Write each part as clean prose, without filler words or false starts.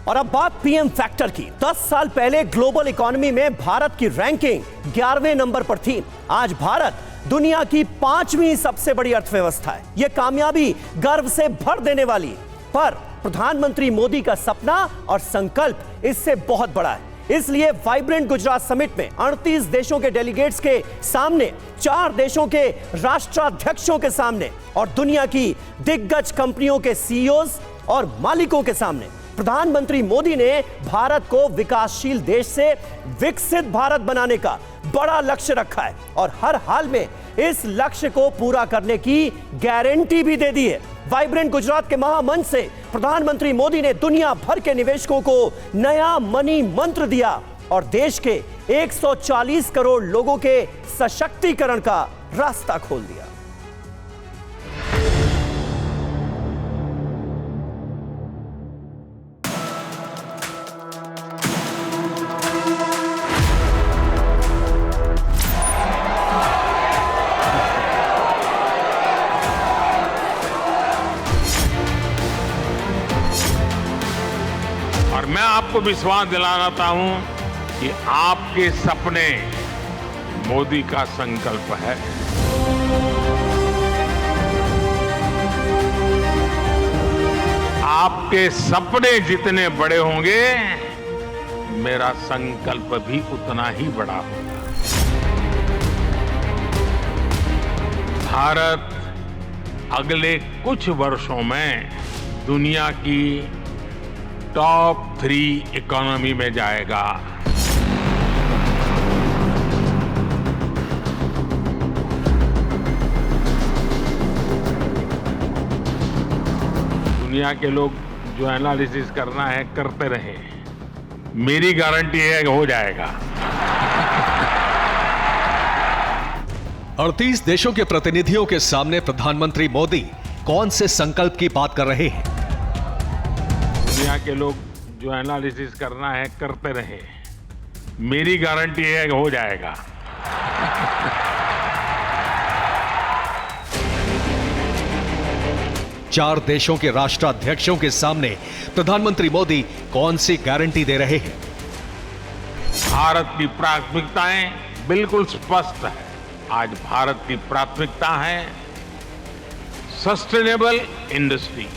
और अब बात पीएम फैक्टर की। 10 साल पहले ग्लोबल इकोनॉमी में भारत की रैंकिंग 11वें नंबर पर थी। आज भारत दुनिया की 5वीं सबसे बड़ी अर्थव्यवस्था है। यह कामयाबी गर्व से भर देने वाली, पर प्रधानमंत्री मोदी का सपना और संकल्प इससे बहुत बड़ा है। इसलिए वाइब्रेंट गुजरात समिट में 38 देशों के डेलीगेट्स के सामने, 4 देशों के राष्ट्राध्यक्षों के सामने और दुनिया की दिग्गज कंपनियों के सीईओज और मालिकों के सामने प्रधानमंत्री मोदी ने भारत को विकासशील देश से विकसित भारत बनाने का बड़ा लक्ष्य रखा है और हर हाल में इस लक्ष्य को पूरा करने की गारंटी भी दे दी है। वाइब्रेंट गुजरात के महामंच से प्रधानमंत्री मोदी ने दुनिया भर के निवेशकों को नया मनी मंत्र दिया और देश के 140 करोड़ लोगों के सशक्तिकरण का रास्ता खोल दिया। मैं आपको विश्वास दिलाना चाहता हूं कि आपके सपने मोदी का संकल्प है। आपके सपने जितने बड़े होंगे, मेरा संकल्प भी उतना ही बड़ा होगा। भारत अगले कुछ वर्षों में दुनिया की टॉप 3 इकोनॉमी में जाएगा। दुनिया के लोग जो एनालिसिस करना है करते रहे, मेरी गारंटी है कि हो जाएगा। 38 देशों के प्रतिनिधियों के सामने प्रधानमंत्री मोदी कौन से संकल्प की बात कर रहे हैं? दुनिया के लोग जो एनालिसिस करना है करते रहे, मेरी गारंटी है कि हो जाएगा। चार देशों के राष्ट्राध्यक्षों के सामने प्रधानमंत्री मोदी कौन सी गारंटी दे रहे हैं? भारत की प्राथमिकताएं बिल्कुल स्पष्ट है। आज भारत की प्राथमिकता है सस्टेनेबल इंडस्ट्री।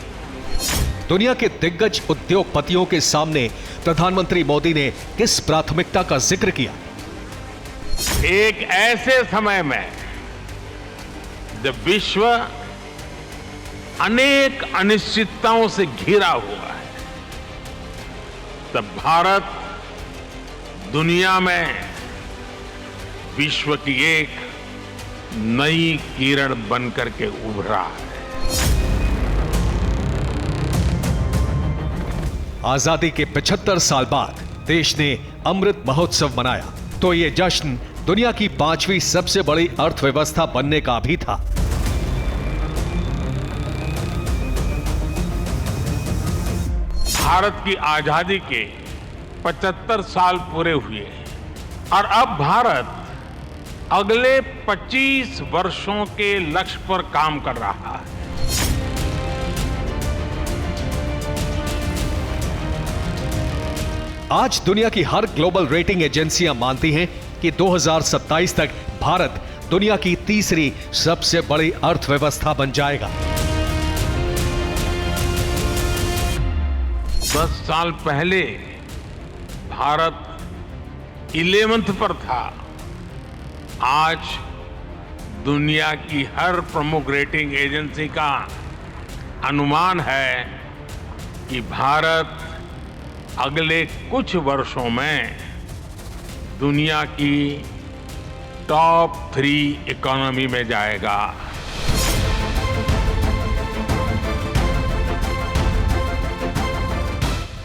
दुनिया के दिग्गज उद्योगपतियों के सामने प्रधानमंत्री मोदी ने किस प्राथमिकता का जिक्र किया? एक ऐसे समय में जब विश्व अनेक अनिश्चितताओं से घिरा हुआ है, तब भारत दुनिया में विश्व की एक नई किरण बनकर के उभरा है। आजादी के 75 साल बाद देश ने अमृत महोत्सव मनाया, तो ये जश्न दुनिया की 5वीं सबसे बड़ी अर्थव्यवस्था बनने का भी था। भारत की आजादी के 75 साल पूरे हुए और अब भारत अगले 25 वर्षों के लक्ष्य पर काम कर रहा है। आज दुनिया की हर ग्लोबल रेटिंग एजेंसियां मानती हैं कि 2027 तक भारत दुनिया की तीसरी सबसे बड़ी अर्थव्यवस्था बन जाएगा। 10 साल पहले भारत 11th पर था। आज दुनिया की हर प्रमुख रेटिंग एजेंसी का अनुमान है कि भारत अगले कुछ वर्षों में दुनिया की टॉप 3 इकोनॉमी में जाएगा।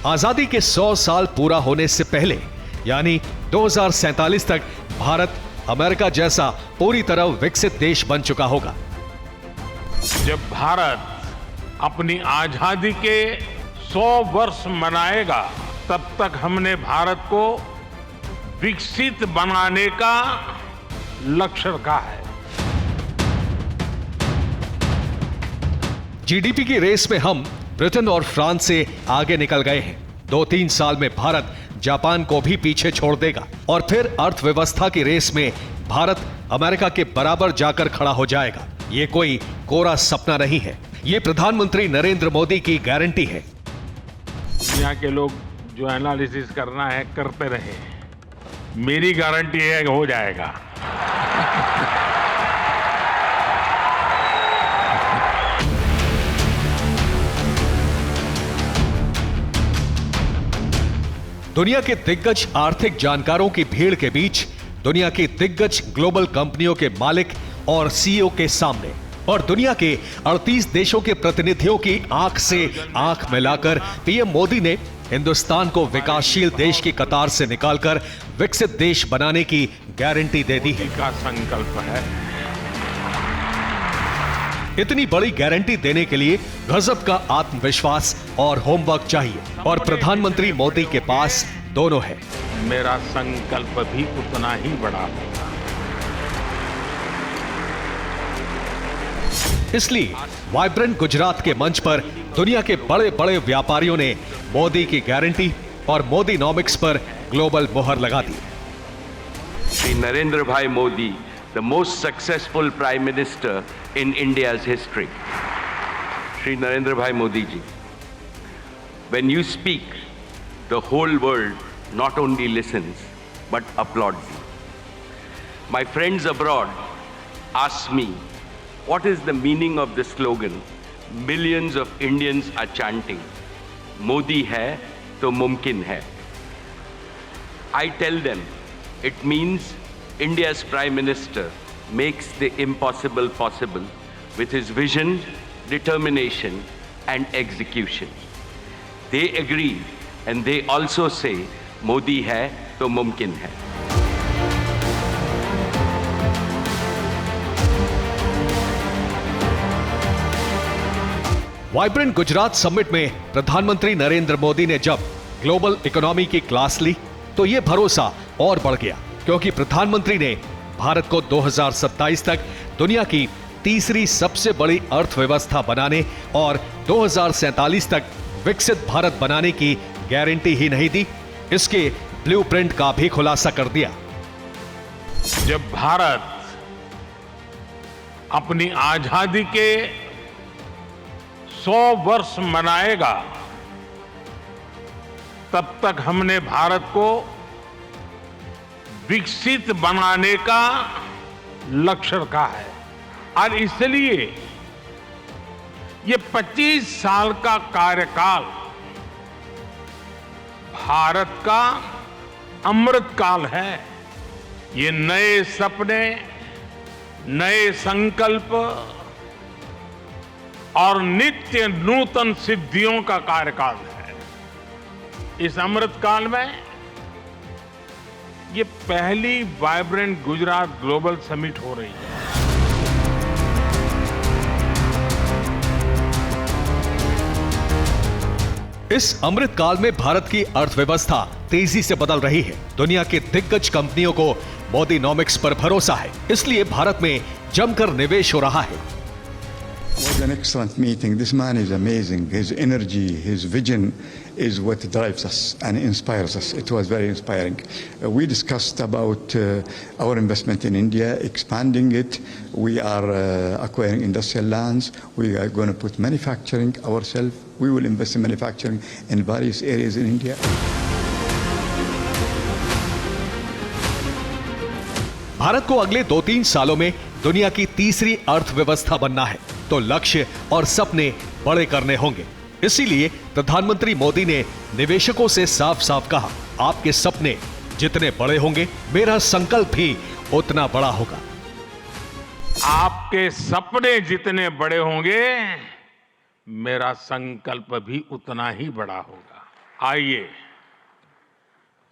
आजादी के 100 साल पूरा होने से पहले यानी 2047 तक भारत अमेरिका जैसा पूरी तरह विकसित देश बन चुका होगा। जब भारत अपनी आजादी के 100 वर्ष मनाएगा, तब तक हमने भारत को विकसित बनाने का लक्ष्य रखा है। जीडीपी की रेस में हम ब्रिटेन और फ्रांस से आगे निकल गए हैं। 2-3 साल में भारत जापान को भी पीछे छोड़ देगा और फिर अर्थव्यवस्था की रेस में भारत अमेरिका के बराबर जाकर खड़ा हो जाएगा। ये कोई कोरा सपना नहीं है, ये प्रधानमंत्री नरेंद्र मोदी की गारंटी है। दुनिया के लोग जो एनालिसिस करना है करते रहे, मेरी गारंटी है कि हो जाएगा। दुनिया के दिग्गज आर्थिक जानकारों की भीड़ के बीच दुनिया की दिग्गज ग्लोबल कंपनियों के मालिक और सीईओ के सामने और दुनिया के 38 देशों के प्रतिनिधियों की आंख से आंख मिलाकर पीएम मोदी ने हिंदुस्तान को विकासशील देश की कतार से निकालकर विकसित देश बनाने की गारंटी दे दी है। का संकल्प है। इतनी बड़ी गारंटी देने के लिए गजब का आत्मविश्वास और होमवर्क चाहिए और प्रधानमंत्री मोदी के पास दोनों है। मेरा संकल्प भी उतना ही बड़ा होगा। इसलिए वाइब्रेंट गुजरात के मंच पर दुनिया के बड़े बड़े व्यापारियों ने मोदी की गारंटी और मोदीनॉमिक्स पर ग्लोबल मोहर लगा दी। Shri Narendra Bhai Modi, the most successful Prime Minister in India's history. Shri Narendra Bhai Modi ji, when you speak, the whole world not only listens but applauds you. My friends abroad ask me, what is the meaning of the slogan millions of Indians are chanting, Modi hai to mumkin hai. I tell them, it means India's Prime Minister makes the impossible possible with his vision, determination and execution. They agree and they also say, Modi hai to mumkin hai. Vibrant Gujarat summit में प्रधानमंत्री नरेंद्र मोदी ने जब global economy की class ली तो यह भरोसा और बढ़ गया, क्योंकि प्रधानमंत्री ने भारत को 2027 तक दुनिया की तीसरी सबसे बड़ी अर्थव्यवस्था बनाने और 2047 तक विकसित भारत बनाने की गारंटी ही नहीं दी, इसके ब्लूप्रिंट का भी खुलासा कर दिया। जब भारत अपनी आजादी के 100 वर्ष मनाएगा, तब तक हमने भारत को विकसित बनाने का लक्ष्य रखा है और इसलिए ये 25 साल का कार्यकाल भारत का अमृतकाल है। ये नए सपने, नए संकल्प और नित्य नूतन सिद्धियों का कार्यकाल है। इस अमृतकाल में ये पहली वाइब्रेंट गुजरात ग्लोबल समिट हो रही है। इस अमृतकाल में भारत की अर्थव्यवस्था तेजी से बदल रही है। दुनिया के दिग्गज कंपनियों को मोदीनॉमिक्स पर भरोसा है, इसलिए भारत में जमकर निवेश हो रहा है। It was an excellent meeting. This man is amazing. His energy, his vision is what drives us and inspires us. It was very inspiring. We discussed about our investment in India, expanding it. We are acquiring industrial lands. We are going to put manufacturing ourselves. We will invest in manufacturing in various areas in India. Bharat को अगले 2-3 सालों में दुनिया की तीसरी अर्थव्यवस्था बनना है, तो लक्ष्य और सपने बड़े करने होंगे। इसीलिए प्रधानमंत्री मोदी ने निवेशकों से साफ साफ कहा, आपके सपने जितने बड़े होंगे, मेरा संकल्प भी उतना बड़ा होगा। आपके सपने जितने बड़े होंगे, मेरा संकल्प भी उतना ही बड़ा होगा। आइए,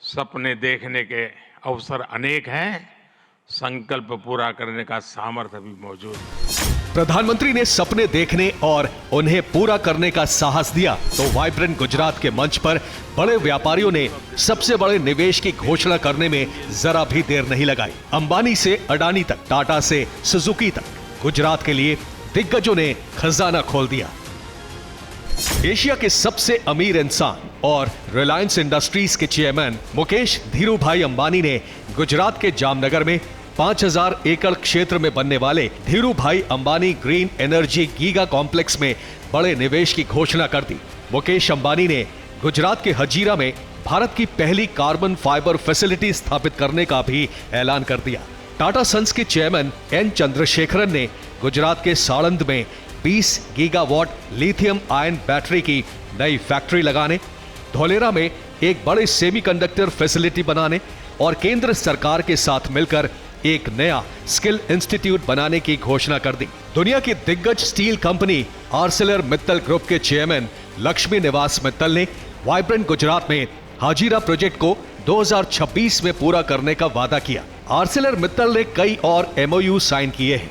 सपने देखने के अवसर अनेक हैं, संकल्प पूरा करने का सामर्थ्य भी मौजूद है। प्रधानमंत्री ने सपने देखने और उन्हें पूरा करने का साहस दिया तो वाइब्रेंट गुजरात के मंच पर बड़े व्यापारियों ने सबसे बड़े निवेश की घोषणा करने में जरा भी देर नहीं लगाई। अंबानी से अडानी तक, टाटा से सुजुकी तक, गुजरात के लिए दिग्गजों ने खजाना खोल दिया। एशिया के सबसे अमीर इंसान और रिलायंस इंडस्ट्रीज के चेयरमैन मुकेश धीरूभाई अंबानी ने गुजरात के जामनगर में 5000 एकड़ क्षेत्र में बनने वाले Dhirubhai Ambani green energy giga complex में बड़े निवेश की घोषणा कर दी। मुकेश अंबानी ने गुजरात के हजीरा में भारत की पहली कार्बन फाइबर फैसिलिटी स्थापित करने का भी ऐलान कर दिया। टाटा सन्स के चेयरमैन एन चंद्रशेखरन ने गुजरात के साणंद में 20 गीगावाट लिथियम आयन बैटरी की नई फैक्ट्री लगाने, धोलेरा में एक बड़े सेमीकंडक्टर फैसिलिटी बनाने और केंद्र सरकार के साथ मिलकर एक नया स्किल इंस्टीट्यूट बनाने की घोषणा कर दी। दुनिया की दिग्गज steel company Arcelor Mittal group के चेयरमैन लक्ष्मी निवास मित्तल ने वाइब्रेंट गुजरात में हाजीरा प्रोजेक्ट को 2026 में पूरा करने का वादा किया। आर्सेलर मित्तल ने कई और एमओयू साइन किए हैं।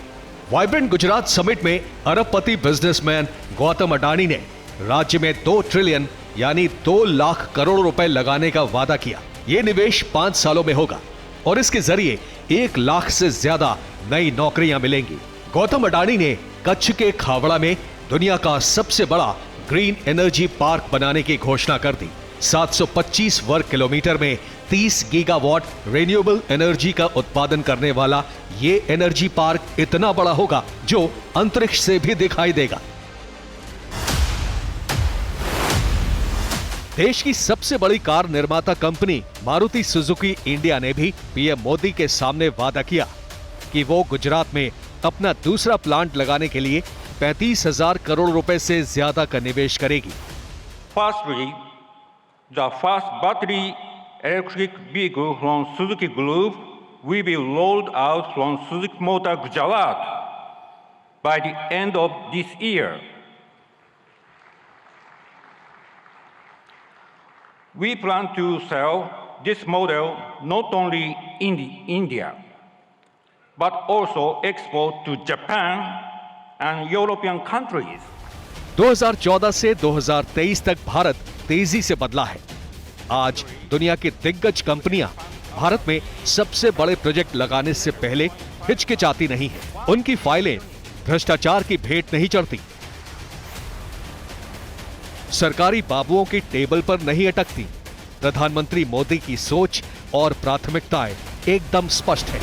वाइब्रेंट गुजरात समिट में अरबपति बिजनेसमैन गौतम अडानी ने राज्य में 2 ट्रिलियन यानी 2 लाख करोड़ रुपए लगाने का वादा किया। ये निवेश 5 सालों में होगा और इसके जरिए 1 लाख से ज्यादा नई नौकरियां मिलेंगी। गौतम अडानी ने कच्छ के खावड़ा में दुनिया का सबसे बड़ा ग्रीन एनर्जी पार्क बनाने की घोषणा कर दी। 725 वर्ग किलोमीटर में 30 गीगावाट रिन्यूएबल एनर्जी का उत्पादन करने वाला ये एनर्जी पार्क इतना बड़ा होगा जो अंतरिक्ष से भी दिखाई देगा। देश की सबसे बड़ी कार निर्माता कंपनी मारुति सुजुकी इंडिया ने भी पीएम मोदी के सामने वादा किया कि वो गुजरात में अपना दूसरा प्लांट लगाने के लिए 35,000 करोड़ रुपए से ज्यादा का निवेश करेगी। Firstly, the first battery electric vehicle from Suzuki Group will be rolled out from Suzuki Motor Gujarat by the end of this year. We plan to sell this model not only in India, but also export to Japan and European countries. 2014 से 2023 तक भारत तेजी से बदला है। आज दुनिया की दिग्गज कंपनियां भारत में सबसे बड़े प्रोजेक्ट लगाने से पहले हिचकिचाती नहीं है। उनकी फाइलें भ्रष्टाचार की भेंट नहीं चढ़ती, सरकारी बाबुओं की टेबल पर नहीं अटकती। प्रधानमंत्री मोदी की सोच और प्राथमिकताएं एकदम स्पष्ट है।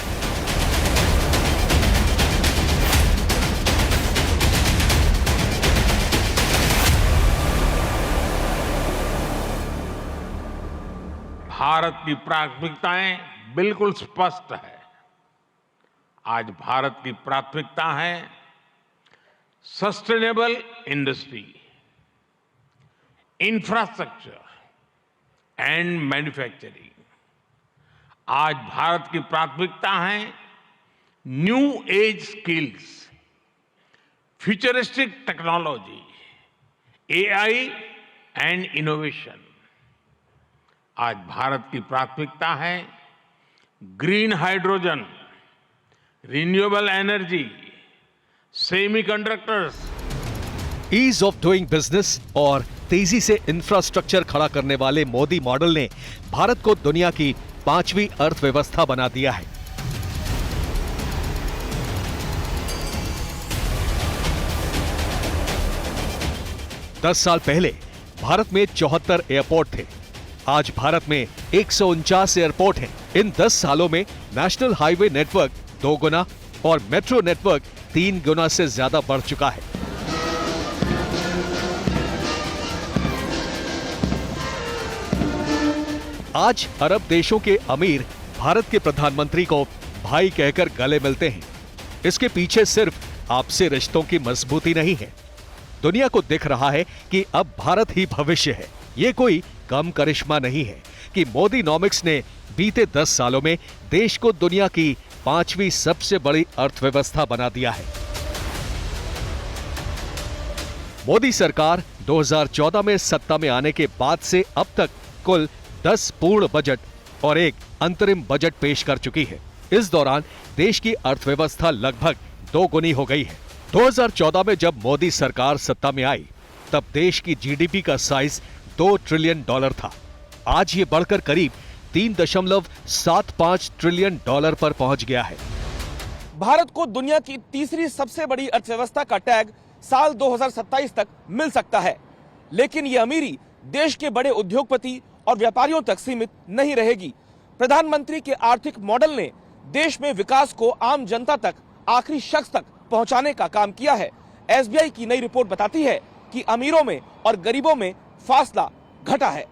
भारत की प्राथमिकताएं बिल्कुल स्पष्ट है। आज भारत की प्राथमिकता है sustainable industry, infrastructure and manufacturing. आज भारत की प्राथमिकता है new age skills, futuristic technology, AI and innovation. आज भारत की प्राथमिकता है green hydrogen, renewable energy, semiconductors. Ease of doing business और तेजी से इंफ्रास्ट्रक्चर खड़ा करने वाले मोदी मॉडल ने भारत को दुनिया की 5वीं अर्थव्यवस्था बना दिया है। दस साल पहले भारत में 74 एयरपोर्ट थे। आज भारत में 149 एयरपोर्ट हैं। इन 10 सालों में नेशनल हाईवे नेटवर्क 2 गुना और मेट्रो नेटवर्क 3 गुना से ज्यादा बढ़ चुका है। आज अरब देशों के अमीर भारत के प्रधानमंत्री को भाई कहकर गले मिलते हैं। इसके पीछे सिर्फ आपसी रिश्तों की मजबूती नहीं है। दुनिया को दिख रहा है कि अब भारत ही भविष्य है। ये कोई कम करिश्मा नहीं है कि मोदीनॉमिक्स ने बीते 10 सालों में देश को दुनिया की 5वीं सबसे बड़ी अर्थव्यवस्था बना दिया है। मोदी सरकार 2014 में सत्ता में आने के बाद से अब तक कुल 10 पूर्ण बजट और एक अंतरिम बजट पेश कर चुकी है। इस दौरान देश की अर्थव्यवस्था लगभग 2 गुनी हो गई है। 2014 में जब मोदी सरकार सत्ता में आई तब देश की जीडीपी का साइज $2 ट्रिलियन था। आज ये बढ़कर करीब $3.75 ट्रिलियन पर पहुंच गया है। भारत को दुनिया की तीसरी सबसे बड़ी अर्थव्यवस्था का टैग साल 2027 तक मिल सकता है। लेकिन ये अमीरी देश के बड़े उद्योगपति और व्यापारियों तक सीमित नहीं रहेगी। प्रधानमंत्री के आर्थिक मॉडल ने देश में विकास को आम जनता तक, आखिरी शख्स तक पहुंचाने का काम किया है। एसबीआई की नई रिपोर्ट बताती है कि अमीरों में और गरीबों में फासला घटा है।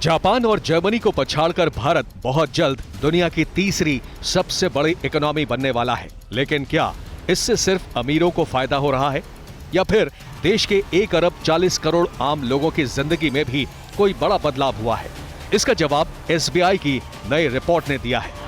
जापान और जर्मनी को पछाड़कर भारत बहुत जल्द दुनिया की तीसरी सबसे बड़ी इकोनॉमी बनने वाला है। लेकिन क्या इससे सिर्फ अमीरों को फायदा हो रहा है या फिर देश के 1 अरब 40 करोड़ आम लोगों की जिंदगी में भी कोई बड़ा बदलाव हुआ है? इसका जवाब एसबीआई की नई रिपोर्ट ने दिया है।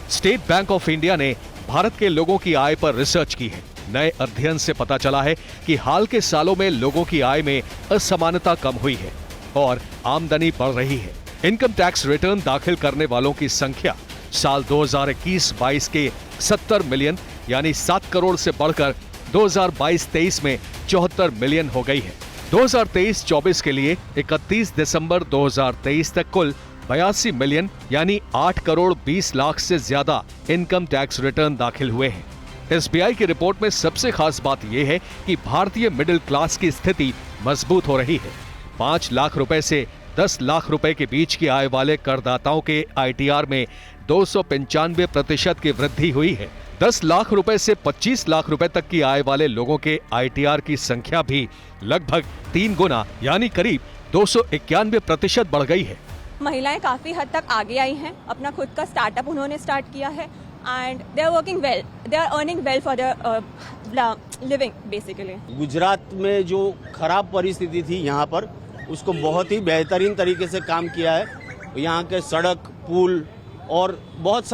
स्टेट बैंक ऑफ इंडिया ने भारत के लोगों की आय पर रिसर्च की है। नए अध्ययन से पता चला है कि हाल के सालों में लोगों की आय में असमानता कम हुई है और आमदनी बढ़ रही है। इनकम टैक्स रिटर्न दाखिल करने वालों की संख्या साल 2021-22 के 70 मिलियन यानी 7 करोड़ से बढ़कर 2022-23 में 74 मिलियन हो गई है। 2023-24 के लिए 31 दिसंबर 2023 तक कुल 82 मिलियन यानी 8 करोड़ 20 लाख से ज्यादा इनकम टैक्स रिटर्न दाखिल हुए हैं। एसबीआई की रिपोर्ट में सबसे खास बात यह है कि भारतीय मिडिल क्लास की स्थिति मजबूत हो रही है। 5 लाख रुपए से 10 लाख रुपए के बीच की आय वाले करदाताओं के आईटीआर में 295% की वृद्धि हुई है। 10 लाख रुपए से 25 लाख रुपए तक की आय वाले लोगों के आईटीआर की संख्या भी लगभग 3 गुना यानी करीब 291% बढ़ गई है। महिलाएं काफी हद तक आगे आई हैं। अपना खुद का स्टार्टअप उन्होंने स्टार्ट किया है and they are working well, they are earning well for their living basically. Gujarat में जो खराब परिस्थिति थी यहाँ पर, उसको बहुत ही बेहतरीन तरीके से काम किया है। यहाँ के सड़क, पुल और बहुत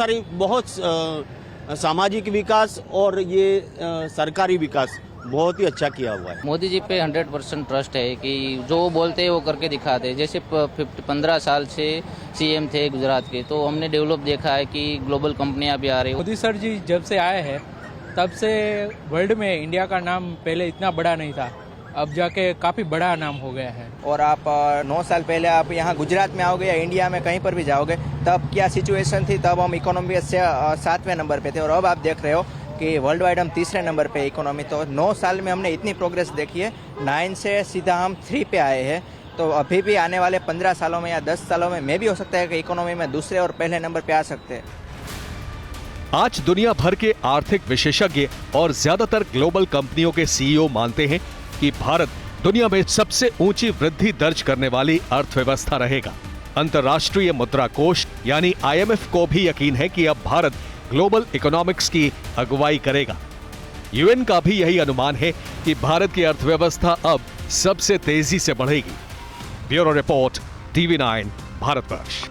सामाजिक विकास और ये सरकारी विकास बहुत ही अच्छा किया हुआ है। मोदी जी पे 100% ट्रस्ट है कि जो बोलते हैं वो करके दिखाते हैं। जैसे 15 साल से सीएम थे गुजरात के, तो हमने डेवलप देखा है कि ग्लोबल कंपनियां भी आ रही है। मोदी सर जी जब से आए हैं तब से वर्ल्ड में इंडिया का नाम पहले इतना बड़ा नहीं था, अब जाके काफी बड़ा नाम हो गया है। और आप 9 साल पहले आप यहाँ गुजरात में आओगे या इंडिया में कहीं पर भी जाओगे, तब क्या सिचुएशन थी? तब हम इकोनॉमी से 7वें नंबर पे थे और अब आप देख रहे हो कि वर्ल्ड वाइड हम 3रे नंबर पे इकोनॉमी। तो 9 साल में हमने इतनी प्रोग्रेस देखी है। 9 से सीधा हम 3 पे आए हैं। तो अभी भी आने वाले 15 सालों में या 10 सालों में भी हो सकता है कि इकोनॉमी में 2रे और पहले नंबर पे आ सकते हैं। आज दुनिया भर के आर्थिक विशेषज्ञ और ज्यादातर ग्लोबल कंपनियों के सीईओ मानते हैं कि भारत दुनिया में सबसे ऊंची वृद्धि दर्ज करने वाली अर्थव्यवस्था रहेगा। अंतर्राष्ट्रीय मुद्रा कोष यानी IMF को भी यकीन है कि अब भारत ग्लोबल इकोनॉमिक्स की अगुवाई करेगा। यूएन का भी यही अनुमान है कि भारत की अर्थव्यवस्था अब सबसे तेजी से बढ़ेगी। Bureau report, TV9 Bharatvarsh.